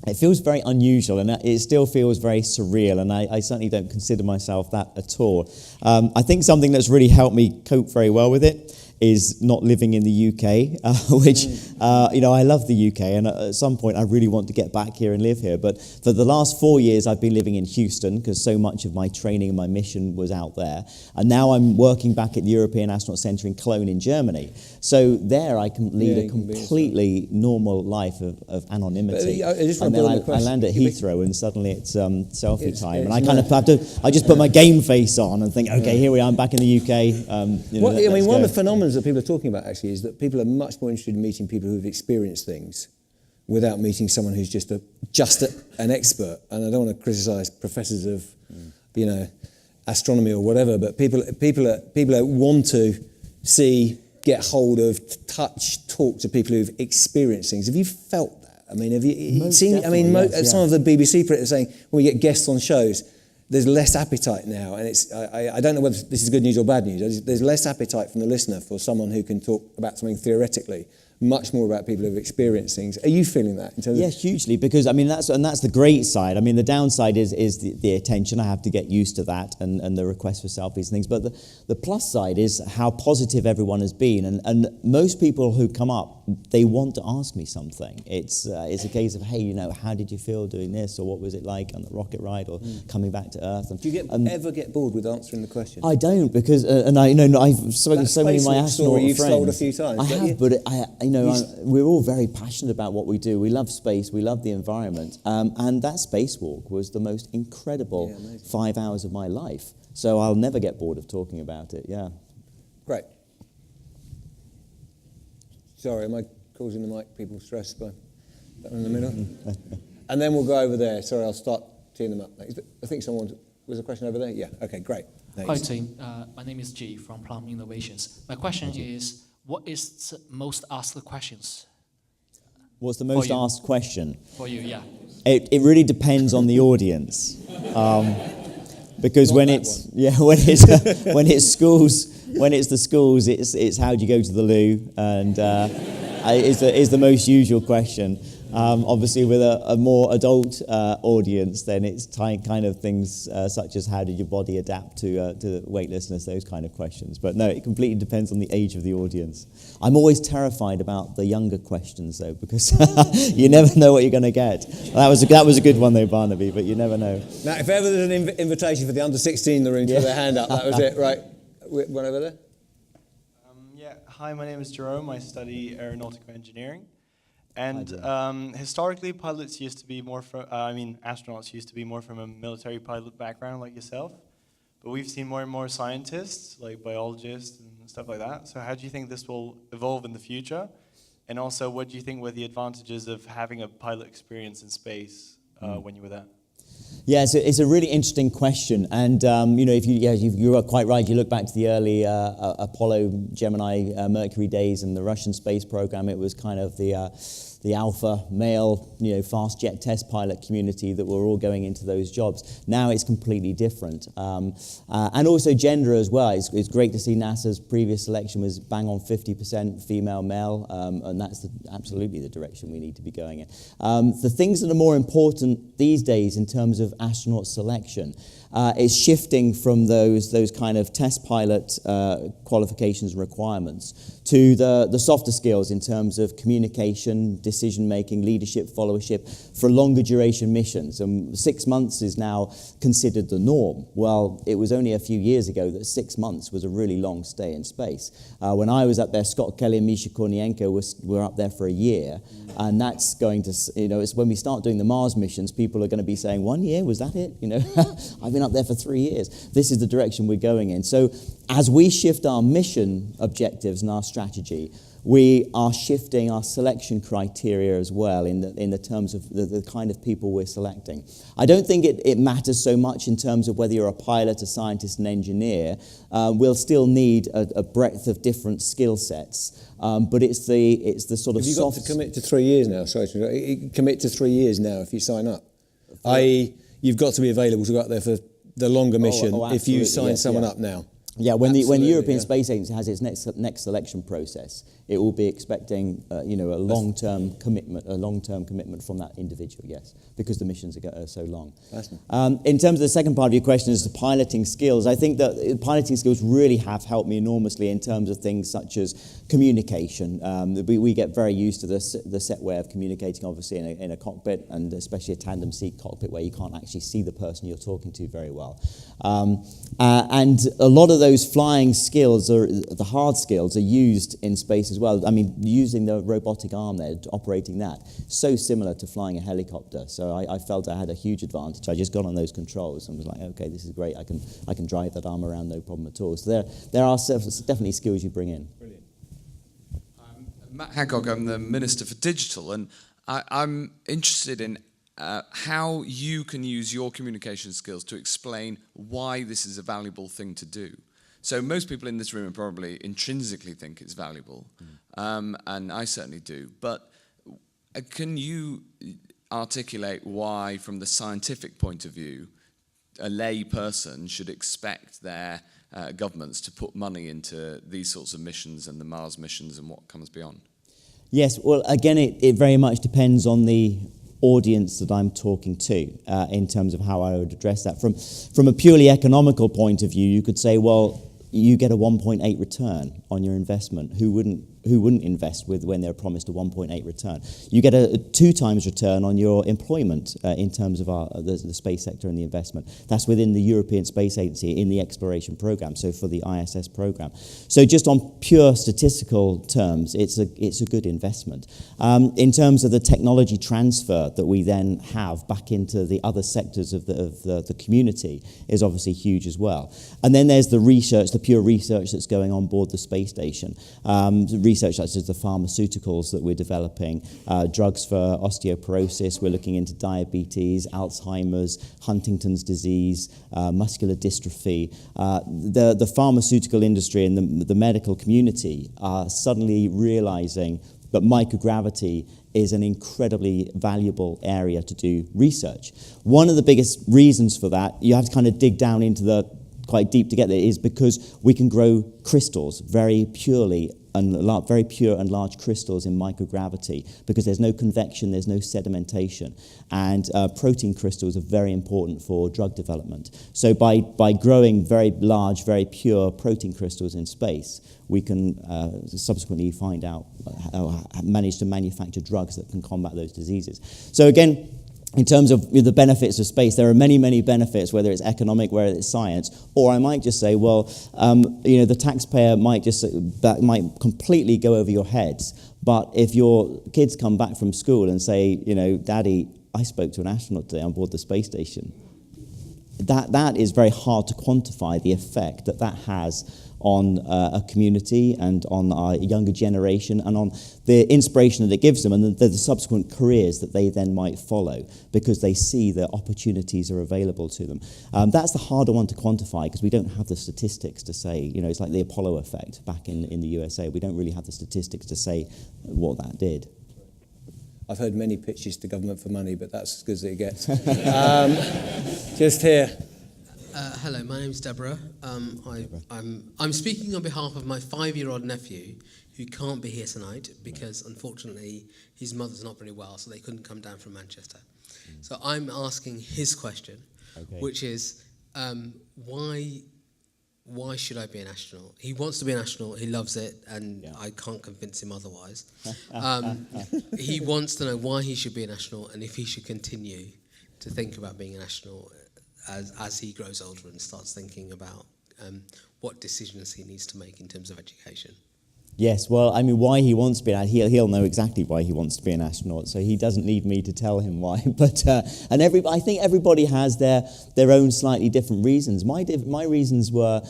It feels very unusual, and it still feels very surreal, and I certainly don't consider myself that at all. I think something that's really helped me cope very well with it is not living in the UK, which, I love the UK, and at some point I really want to get back here and live here. But for the last 4 years, I've been living in Houston because so much of my training and my mission was out there. And now I'm working back at the European Astronaut Centre in Cologne in Germany. So there I can lead a completely normal life of anonymity. And then I land at Heathrow and suddenly it's selfie time. And I kind of I just put my game face on and think, okay, here we are, I'm back in the UK. One of the phenomena that people are talking about actually is that people are much more interested in meeting people who've experienced things without meeting someone who's just an expert. And I don't want to criticise professors of, astronomy or whatever, but people that want to see, get hold of, touch, talk to people who've experienced things. Have you felt that? I mean, have you seen? I mean, some of the BBC are saying when we get guests on shows, there's less appetite now, and I don't know whether this is good news or bad news. There's less appetite from the listener for someone who can talk about something theoretically, much more about people who've experienced things. Are you feeling that? In terms of hugely, because I mean that's the great side. I mean the downside is the attention. I have to get used to that and the request for selfies and things. But the plus side is how positive everyone has been, and most people who come up, they want to ask me something. It's a case of, hey, how did you feel doing this, or what was it like on the rocket ride, or coming back to Earth? And, do you ever get bored with answering the question? I don't, because I've spoken to so many of my astronaut you've friends. sold a few times. I have, but we're all very passionate about what we do. We love space, we love the environment, and that spacewalk was the most incredible 5 hours of my life. So I'll never get bored of talking about it. Yeah. Great. Sorry, am I causing the mic people stress by that one in the middle? And then we'll go over there. Sorry, I'll start teeing them up. I think was a question over there? Yeah, okay, great. Thanks. Hi team, my name is G from Plum Innovations. My question is, what is the most asked questions? What's the most asked question? For you, yeah. It really depends on the audience. Because when it's the schools, it's how do you go to the loo, and is the most usual question. Obviously, with a more adult audience, then it's kind of things such as how did your body adapt to weightlessness, those kind of questions. But no, it completely depends on the age of the audience. I'm always terrified about the younger questions, though, because you never know what you're going to get. That was a good one, though, Barnaby, but you never know. Now, if ever there's an invitation for the under 16 in the room to put their hand up, that was it, right? One over there. Hi, my name is Jerome. I study aeronautical engineering. And historically, pilots used to be more from, astronauts used to be more from a military pilot background like yourself. But we've seen more and more scientists, like biologists and stuff like that. So how do you think this will evolve in the future? And also, what do you think were the advantages of having a pilot experience in space when you were there? Yeah, it's a really interesting question, and you are quite right. You look back to the early Apollo, Gemini, Mercury days, and the Russian space program. It was kind of the alpha male, fast jet test pilot community that were all going into those jobs. Now it's completely different, and also gender as well. It's great to see NASA's previous selection was bang on 50% female male, and that's absolutely the direction we need to be going in. The things that are more important these days in terms of astronaut selection is shifting from those kind of test pilot qualifications and requirements to the softer skills in terms of communication, decision-making, leadership, followership for longer duration missions. 6 months is now considered the norm. Well, it was only a few years ago that 6 months was a really long stay in space. When I was up there, Scott Kelly and Misha Kornienko were up there for a year, and that's going to, it's when we start doing the Mars missions, people are going to be saying, 1 year, was that it? I've been up there for 3 years. This is the direction we're going in. So as we shift our mission objectives and our strategy, we are shifting our selection criteria as well in the terms of the kind of people we're selecting. I don't think it matters so much in terms of whether you're a pilot, a scientist, an engineer. We'll still need a breadth of different skill sets, but it's the sort of Have you soft... got to commit to 3 years now? Sorry, commit to 3 years now if you sign up. I.e., you've got to be available to go out there for the longer mission if you sign someone up now. Yeah, when the European Space Agency has its next selection process, it will be expecting a long-term commitment from that individual. Yes, because the missions are so long. In terms of the second part of your question, is the piloting skills. I think that piloting skills really have helped me enormously in terms of things such as communication. We get very used to the set way of communicating, obviously in a cockpit, and especially a tandem seat cockpit where you can't actually see the person you're talking to very well. And a lot of those flying skills, or the hard skills, are used in space as well. I mean, using the robotic arm there, operating that, so similar to flying a helicopter. So I felt I had a huge advantage. I just got on those controls and was like, okay, this is great. I can drive that arm around, no problem at all. So there are definitely skills you bring in. Brilliant. Matt Hancock, I'm the Minister for Digital, and I'm interested in how you can use your communication skills to explain why this is a valuable thing to do. So most people in this room probably intrinsically think it's valuable, and I certainly do. But can you articulate why, from the scientific point of view, a lay person should expect their governments to put money into these sorts of missions and the Mars missions and what comes beyond? Yes, well, again, it very much depends on the audience that I'm talking to in terms of how I would address that. From a purely economical point of view, you could say, well, you get a 1.8 return on your investment. Who wouldn't invest when they're promised a 1.8 return? You get a 2 times return on your employment in terms of the space sector and the investment. That's within the European Space Agency in the exploration program, so for the ISS program. So just on pure statistical terms, it's a good investment. In terms of the technology transfer that we then have back into the other sectors of the community is obviously huge as well. And then there's the research, the pure research that's going on board the space station. Research such as the pharmaceuticals that we're developing, drugs for osteoporosis, we're looking into diabetes, Alzheimer's, Huntington's disease, muscular dystrophy. The pharmaceutical industry and the medical community are suddenly realizing that microgravity is an incredibly valuable area to do research. One of the biggest reasons for that, you have to kind of dig down into quite deep to get there, is because we can grow crystals very purely and very pure and large crystals in microgravity because there's no convection, there's no sedimentation, and protein crystals are very important for drug development. So by growing very large, very pure protein crystals in space, we can subsequently manage to manufacture drugs that can combat those diseases. So again, in terms of the benefits of space, there are many, many benefits, whether it's economic, whether it's science, or I might just say, well, the taxpayer might completely go over your heads. But if your kids come back from school and say, Daddy, I spoke to an astronaut today on board the space station, that is very hard to quantify the effect that has on a community and on our younger generation and on the inspiration that it gives them and the subsequent careers that they then might follow because they see the opportunities are available to them. That's the harder one to quantify because we don't have the statistics to say, it's like the Apollo effect back in the USA. We don't really have the statistics to say what that did. I've heard many pitches to government for money, but that's as good as it gets. Just here. Hello, my name's Deborah. I'm speaking on behalf of my 5-year-old nephew who can't be here tonight because, unfortunately, his mother's not very well, so they couldn't come down from Manchester. So I'm asking his question, which is, why should I be an astronaut? He wants to be an astronaut, he loves it, and I can't convince him otherwise. He wants to know why he should be an astronaut and if he should continue to think about being an astronaut as he grows older and starts thinking about what decisions he needs to make in terms of education. Yes, well, I mean, why he wants to be an astronaut, he'll know exactly why he wants to be an astronaut, so he doesn't need me to tell him why. But I think everybody has their own slightly different reasons. My reasons were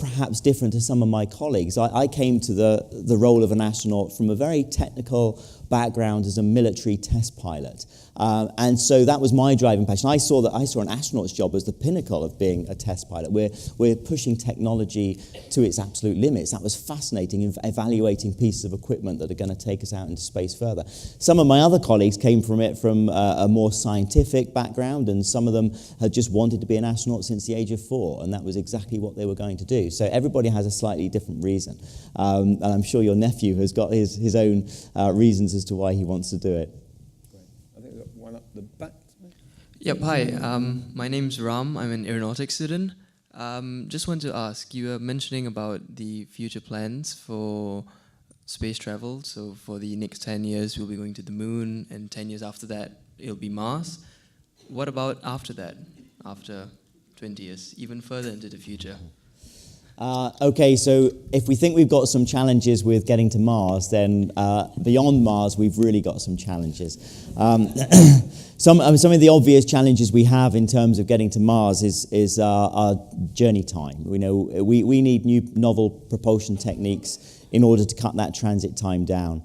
perhaps different to some of my colleagues. I came to the role of an astronaut from a very technical background as a military test pilot. And so that was my driving passion. I saw an astronaut's job as the pinnacle of being a test pilot. We're pushing technology to its absolute limits. That was fascinating, evaluating pieces of equipment that are going to take us out into space further. Some of my other colleagues came from a more scientific background, and some of them had just wanted to be an astronaut since the age of 4, and that was exactly what they were going to do. So everybody has a slightly different reason. And I'm sure your nephew has got his own reasons as to why he wants to do it. I think we've got one up the back. Yep, hi. My name's Ram. I'm an aeronautics student. Just want to ask, you were mentioning about the future plans for space travel. So for the next 10 years, we'll be going to the moon, and 10 years after that, it'll be Mars. What about after that, after 20 years, even further into the future? Okay, so if we think we've got some challenges with getting to Mars, then beyond Mars, we've really got some challenges. Some of the obvious challenges we have in terms of getting to Mars is our journey time. We know we need new novel propulsion techniques in order to cut that transit time down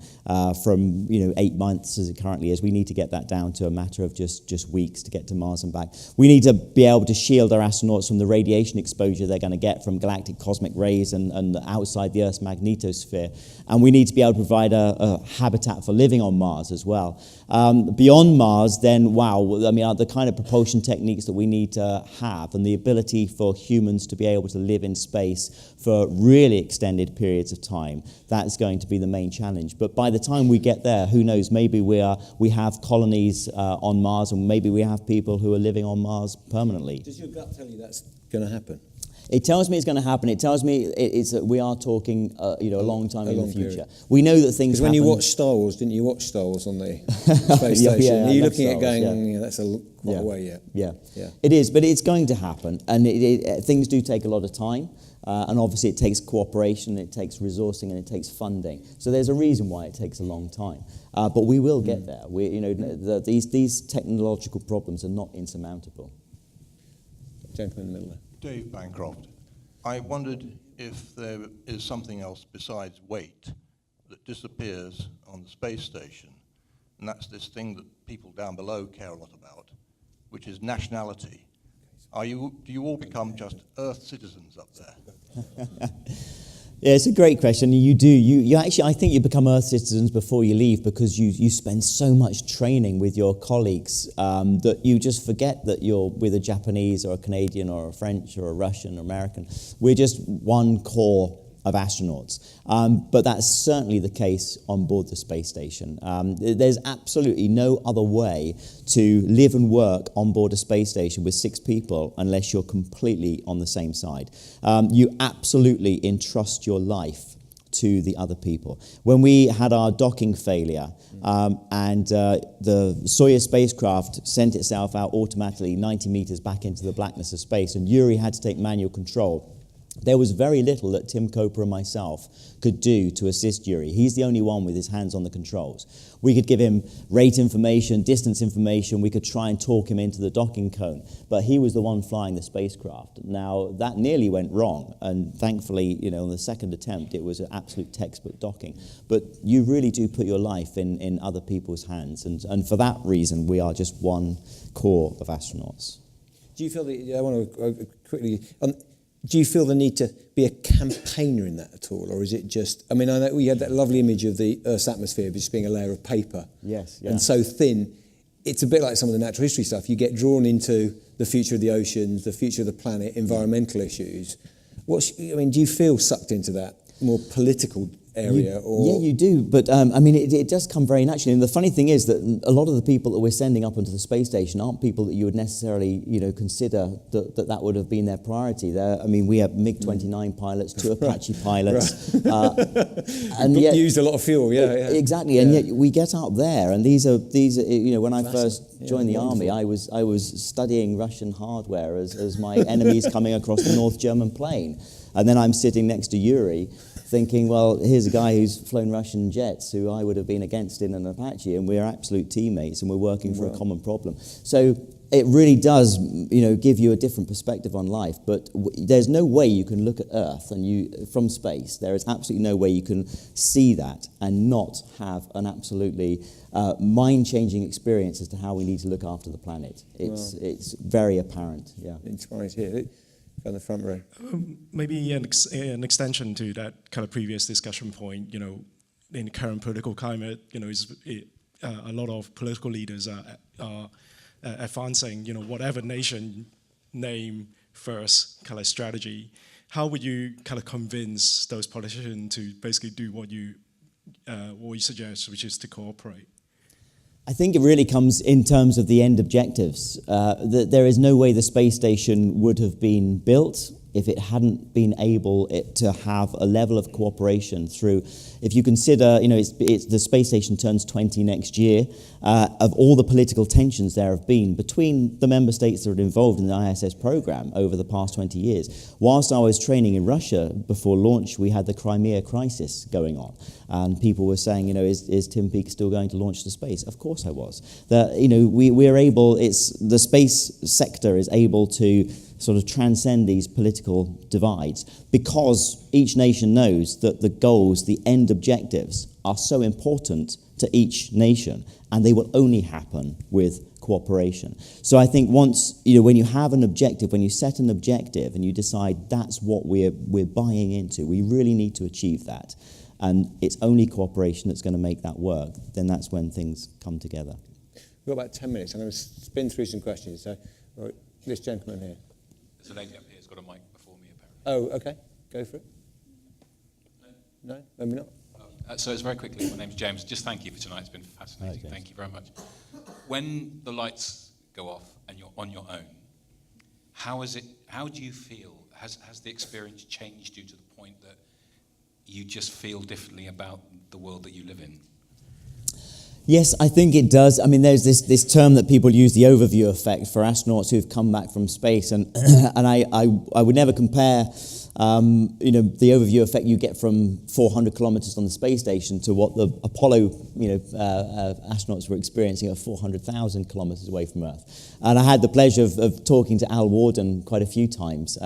from 8 months as it currently is. We need to get that down to a matter of just weeks to get to Mars and back. We need to be able to shield our astronauts from the radiation exposure they're going to get from galactic cosmic rays and outside the Earth's magnetosphere. And we need to be able to provide a habitat for living on Mars as well. Beyond Mars, then, the kind of propulsion techniques that we need to have and the ability for humans to be able to live in space for really extended periods of time, that's going to be the main challenge. But by the time we get there, who knows, maybe we have colonies on Mars, and maybe we have people who are living on Mars permanently. Does your gut tell you that's going to happen? It tells me it's going to happen. It tells me we are talking, a long time in the future. Period. We know that things. Because when you watched Star Wars, didn't you watch Star Wars on the space station? Yeah, Are you looking at going, that's quite a way yet? Yeah, it is, but it's going to happen, and things do take a lot of time, and obviously it takes cooperation, it takes resourcing, and it takes funding. So there's a reason why it takes a long time, but we will get there. These technological problems are not insurmountable. Gentleman in the middle there. Dave Bancroft, I wondered if there is something else besides weight that disappears on the space station, and that's this thing that people down below care a lot about, which is nationality. Do you all become just Earth citizens up there? Yeah, it's a great question. You do. You actually, I think you become Earth citizens before you leave, because you spend so much training with your colleagues that you just forget that you're with a Japanese or a Canadian or a French or a Russian or American. We're just one core of astronauts. But that's certainly the case on board the space station. There's absolutely no other way to live and work on board a space station with 6 people unless you're completely on the same side. You absolutely entrust your life to the other people. When we had our docking failure and the Soyuz spacecraft sent itself out automatically 90 meters back into the blackness of space, and Yuri had to take manual control, there was very little that Tim Coper and myself could do to assist Yuri. He's the only one with his hands on the controls. We could give him rate information, distance information, we could try and talk him into the docking cone, but he was the one flying the spacecraft. Now, that nearly went wrong, and thankfully, on the second attempt, it was an absolute textbook docking. But you really do put your life in other people's hands, and for that reason, we are just one core of astronauts. Do you feel I want to quickly... do you feel the need to be a campaigner in that at all, or is it just... I know we had that lovely image of the Earth's atmosphere just being a layer of paper. Yes, yeah. And so thin. It's a bit like some of the natural history stuff. You get drawn into the future of the oceans, the future of the planet, environmental issues. Do you feel sucked into that more political area? Yeah, you do, but it does come very naturally. And the funny thing is that a lot of the people that we're sending up into the space station aren't people that you would necessarily, consider that would have been their priority. We have MiG-29 pilots, 2 Apache pilots, and yet used a lot of fuel. Yeah. Exactly, and yet we get up there, and these are when I first joined the army, I was studying Russian hardware as my enemies coming across the North German plain, and then I'm sitting next to Yuri, thinking, well, here's a guy who's flown Russian jets who I would have been against in an Apache, and we're absolute teammates, and we're working for a common problem. So it really does, give you a different perspective on life. But there's no way you can look at Earth from space. There is absolutely no way you can see that and not have an absolutely mind-changing experience as to how we need to look after the planet. It's very apparent. Yeah. Inspired here. On the front row. Maybe an extension to that kind of previous discussion point, in the current political climate, a lot of political leaders are advancing, whatever nation name first kind of strategy. How would you kind of convince those politicians to basically do what you suggest, which is to cooperate? I think it really comes in terms of the end objectives. There is no way the space station would have been built if it hadn't been able to have a level of cooperation through, if you consider, the space station turns 20 next year, of all the political tensions there have been between the member states that are involved in the ISS program over the past 20 years. Whilst I was training in Russia before launch, we had the Crimea crisis going on. And people were saying, is Tim Peake still going to launch to space? Of course I was. The space sector is able to sort of transcend these political divides, because each nation knows that the goals, the end objectives, are so important to each nation, and they will only happen with cooperation. So I think once, when you have an objective, when you set an objective and you decide that's what we're buying into, we really need to achieve that, and it's only cooperation that's going to make that work, then that's when things come together. We've got about 10 minutes. I'm going to spin through some questions. So, right, this gentleman here. There's a lady up here who's got a mic before me, apparently. Oh, okay. Go for it. No, maybe not. So it's very quickly. My name's James. Just thank you for tonight. It's been fascinating. Okay. Thank you very much. When the lights go off and you're on your own, how do you feel? Has the experience changed you to the point that you just feel differently about the world that you live in? Yes, I think it does. I mean, there's this term that people use, the overview effect, for astronauts who've come back from space, and I would never compare the overview effect you get from 400 kilometers on the space station to what the Apollo astronauts were experiencing at 400,000 kilometers away from Earth. And I had the pleasure of talking to Al Worden quite a few times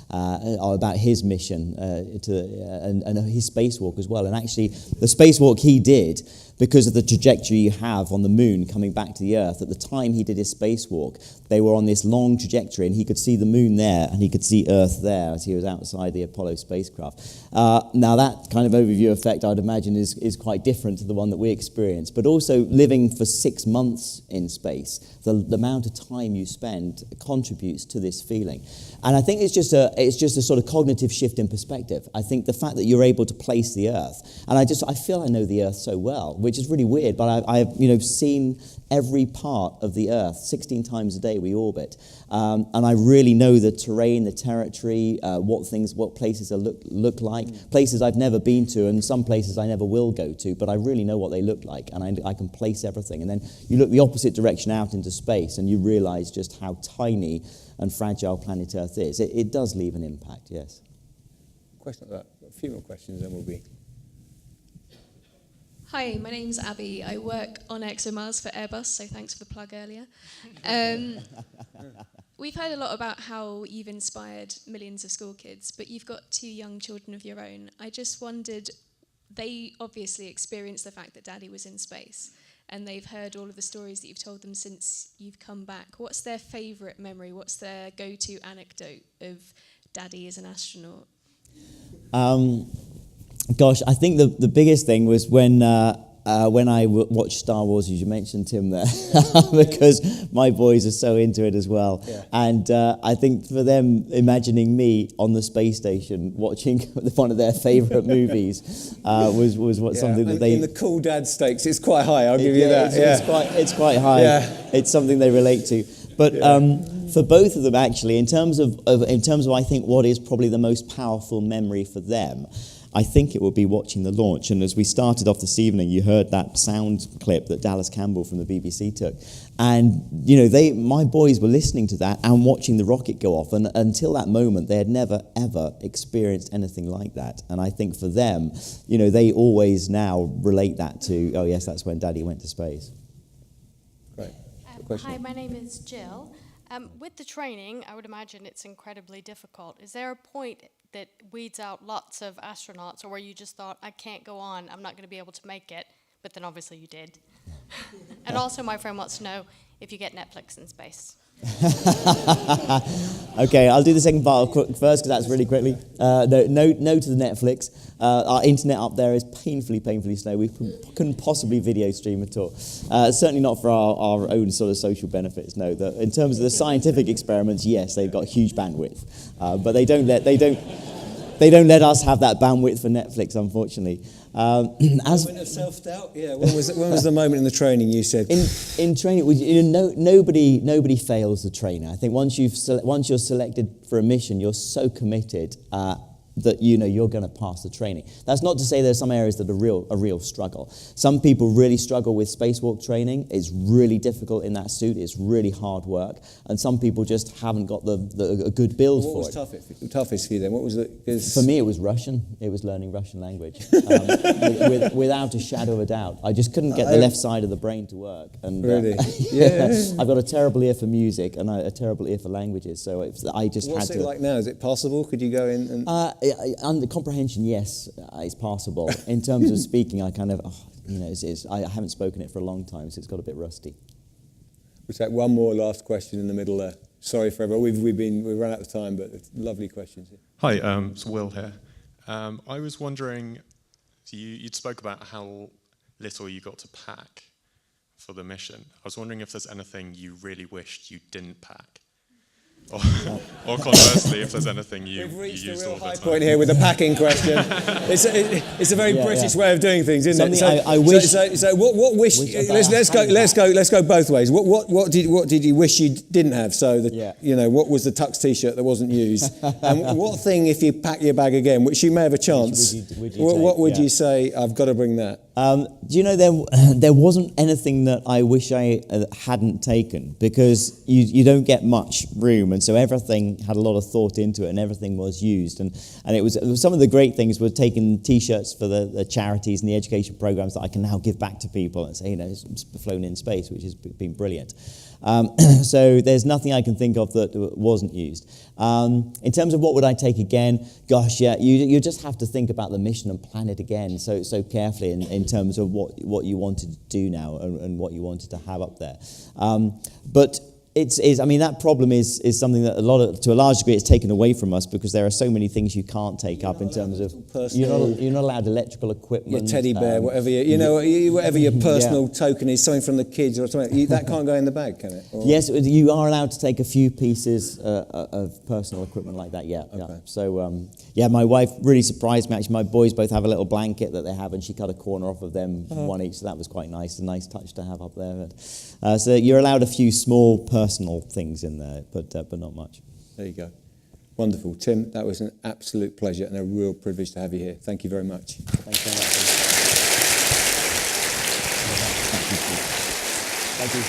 about his mission and his spacewalk as well. And actually, the spacewalk he did, because of the trajectory you have on the moon coming back to the Earth, at the time he did his spacewalk, they were on this long trajectory, and he could see the moon there, and he could see Earth there as he was outside the Apollo spacecraft. Now, that kind of overview effect, I'd imagine, is quite different to the one that we experienced. But also, living for 6 months in space, the amount of time you spend contributes to this feeling. And I think it's just a sort of cognitive shift in perspective. I think the fact that you're able to place the Earth, and I feel I know the Earth so well, which is really weird, but I've seen every part of the Earth 16 times a day we orbit, and I really know the terrain, the territory, what places look like, places I've never been to, and some places I never will go to, but I really know what they look like, and I can place everything. And then you look the opposite direction out into space, and you realize just how tiny and fragile planet Earth is. It does leave an impact, yes. Question like that. A few more questions, then we'll be. Hi, my name's Abby. I work on ExoMars for Airbus, so thanks for the plug earlier. We've heard a lot about how you've inspired millions of school kids, but you've got 2 young children of your own. I just wondered, they obviously experienced the fact that Daddy was in space, and they've heard all of the stories that you've told them since you've come back. What's their favourite memory? What's their go-to anecdote of Daddy as an astronaut? Gosh, I think the biggest thing was when I watched Star Wars, as you mentioned, Tim, there, because my boys are so into it as well. Yeah. And I think for them, imagining me on the space station watching one of their favourite movies was something that they... In the cool dad stakes, it's quite high, I'll give you that. It's quite high. Yeah. It's something they relate to. But for both of them, actually, in terms of I think what is probably the most powerful memory for them, I think it would be watching the launch. And as we started off this evening, you heard that sound clip that Dallas Campbell from the BBC took. And, my boys were listening to that and watching the rocket go off. And until that moment, they had never, ever experienced anything like that. And I think for them, they always now relate that to, oh, yes, that's when Daddy went to space. Great. Hi, my name is Jill. With the training, I would imagine it's incredibly difficult. Is there a point that weeds out lots of astronauts, or where you just thought, I can't go on, I'm not going to be able to make it, but then obviously you did? And also my friend wants to know if you get Netflix in space. Okay, I'll do the second part first, because that's really quickly. No to the Netflix. Our internet up there is painfully slow. We couldn't possibly video stream at all. Certainly not for our own sort of social benefits. No, in terms of the scientific experiments, yes, they've got huge bandwidth, but they don't let us have that bandwidth for Netflix, unfortunately. Moment of self-doubt? Yeah. When was the moment in the training you said? In training, nobody fails the trainer. I think once you're selected for a mission, you're so committed. that you know you're going to pass the training. That's not to say there's some areas that are a real struggle. Some people really struggle with spacewalk training. It's really difficult in that suit. It's really hard work, and some people just haven't got a good build for it. What was toughest for you then? What was it? For me, it was Russian. It was learning Russian language, without a shadow of a doubt. I just couldn't get the left side of the brain to work. And really, I've got a terrible ear for music and a terrible ear for languages. So I just What's had it to. like now? Is it possible? Could you go in and? Under comprehension, yes, it's possible. In terms of speaking, I kind of, I haven't spoken it for a long time, so it's got a bit rusty. We'll take one more last question in the middle there. Sorry for everyone. We've run out of time, but it's lovely questions. Hi, it's Will here. I was wondering, you spoke about how little you got to pack for the mission. I was wondering if there's anything you really wished you didn't pack. Or conversely, if there's anything you used all the time. Point here with the packing question. It's a very British way of doing things, isn't Something it? I wish. So what wish? Let's go both ways. What did you wish you didn't have? So what was the Tux T-shirt that wasn't used? And what thing, if you pack your bag again, which you may have a chance, what would you say? I've got to bring that. Do you know there wasn't anything that I wish I hadn't taken, because you don't get much room, and so everything had a lot of thought into it, and everything was used, and it was some of the great things were taking T-shirts for the charities and the education programs that I can now give back to people and say, it's flown in space, which has been brilliant. So there's nothing I can think of that wasn't used. In terms of what would I take again, gosh, you just have to think about the mission and plan it again so carefully in terms of what you wanted to do now and what you wanted to have up there. But that problem is something that to a large degree it's taken away from us, because there are so many things you can't take up in terms of you're not allowed electrical equipment, your teddy bear, whatever whatever your personal token is, something from the kids or something. That can't go in the bag, can it? Or? Yes, you are allowed to take a few pieces of personal equipment like that. Yeah. So my wife really surprised me. Actually, my boys both have a little blanket that they have, and she cut a corner off of them, one each. So that was quite nice, a nice touch to have up there. But, so you're allowed a few small personal things in there, but not much. There you go. Wonderful. Tim, that was an absolute pleasure and a real privilege to have you here. Thank you very much. Thanks very much. Thank you.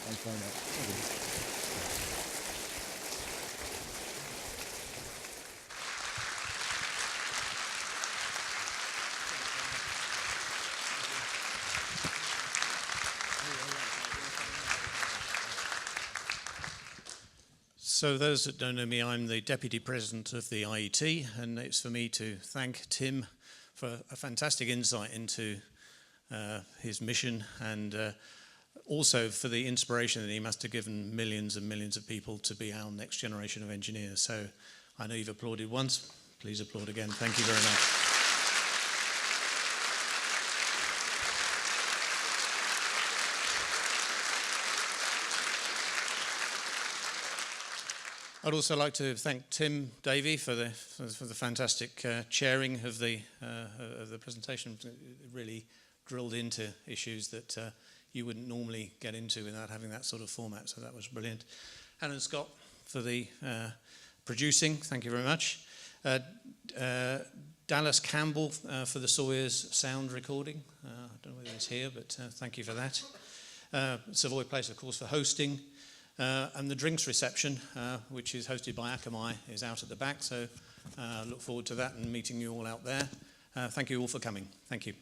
Thanks very much. So those that don't know me, I'm the Deputy President of the IET, and it's for me to thank Tim for a fantastic insight into his mission, and also for the inspiration that he must have given millions and millions of people to be our next generation of engineers. So I know you've applauded once, please applaud again. Thank you very much. I'd also like to thank Tim Davey for the fantastic chairing of the presentation. It really drilled into issues that you wouldn't normally get into without having that sort of format, so that was brilliant. Helen Scott for the producing, thank you very much. Dallas Campbell for the Sawyer's sound recording. I don't know whether he's here, but thank you for that. Savoy Place, of course, for hosting. And the drinks reception, which is hosted by Akamai, is out at the back, so look forward to that and meeting you all out there. Thank you all for coming. Thank you.